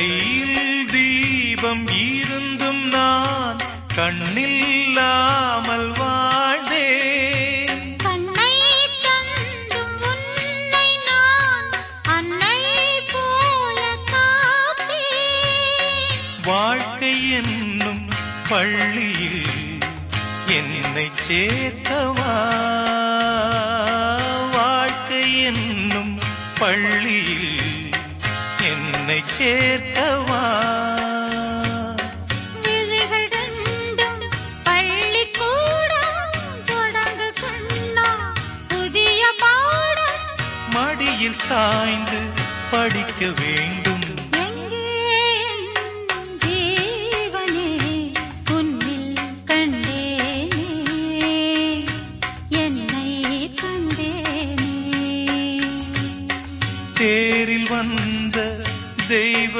கையில் தீபம் இருந்தும் நான் கண்ணில்லாமல் வாழ்ந்தேன். கண்ணை தந்தும் உன்னை நான் அன்னை போல காப்பேன். வாழ்க்கை என்னும் பள்ளியில் என்னை சேர்க்கவா, வாழ்க்கை என்னும் பள்ளியில் என்னை சேர்க்கவா. விழிகள் ரெண்டும் பள்ளிக்கூடம் தொடங்கு கண்ணா புதிய பாடம். மடியில் சாய்ந்து படிக்க வேண்டும்.